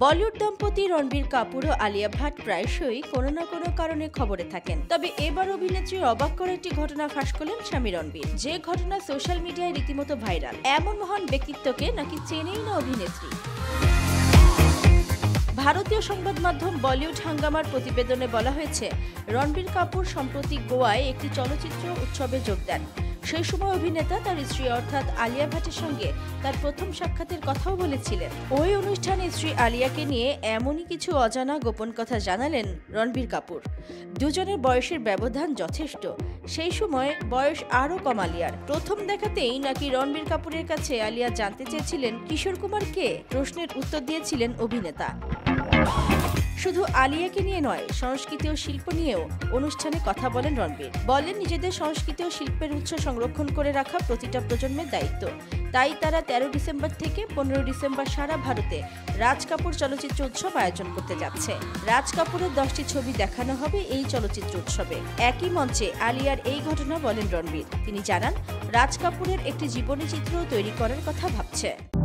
বলিউড দম্পতি রণবীর কাপুর ও আলিয়া ভাট প্রায়শই কোনো না কোনো কারণে খবরে থাকেন। তবে এবার অভিনেত্রীর অবাক করা একটি ঘটনা ফাঁস করলেন স্বামী রণবীর, যে ঘটনা সোশ্যাল মিডিয়ায় রীতিমতো ভাইরাল। এমন মহান ব্যক্তিত্বকে নাকি চেনেই না অভিনেত্রী। ভারতীয় সংবাদ মাধ্যম বলিউড হাঙ্গামার প্রতিবেদনে বলা হয়েছে, রণবীর কাপুর সম্প্রতি গোয়ায় একটি চলচ্চিত্র উৎসবে যোগ দেন। সেই সময় অভিনেতা তার স্ত্রী অর্থাৎ আলিয়া ভাটের সঙ্গে তার প্রথম সাক্ষাতের কথাও বলেছিলেন। ওই অনুষ্ঠানে স্ত্রী আলিয়াকে নিয়ে এমনই কিছু অজানা গোপন কথা জানালেন রণবীর কাপুর। দুজনের বয়সের ব্যবধান যথেষ্ট। সেই সময় বয়স আরও কম আলিয়ার। প্রথম দেখাতেই নাকি রণবীর কাপুরের কাছে আলিয়া জানতে চেয়েছিলেন কিশোর কুমার কে। প্রশ্নের উত্তর দিয়েছিলেন অভিনেতা। শুধু আলিয়াকে নিয়ে নয়, সংস্কৃতি ও শিল্প নিয়েও অনুষ্ঠানে কথা বলেন রণবীর। বলেন, নিজেদের সংস্কৃতি ও শিল্পের উৎস সংরক্ষণ করে রাখা প্রতিটা প্রজন্মের দায়িত্ব। তাই তারা 13 ডিসেম্বর থেকে 15 ডিসেম্বর সারা ভারতে রাজ কাপুর চলচ্চিত্র উৎসব আয়োজন করতে যাচ্ছে। রাজ কাপুরের 10টি ছবি দেখানো হবে এই চলচ্চিত্র উৎসবে। একই মঞ্চে আলিয়ার এই ঘটনা বলেন রণবীর। তিনি জানান, রাজ কাপুরের একটি জীবনী চিত্র তৈরি করার কথা ভাবছে।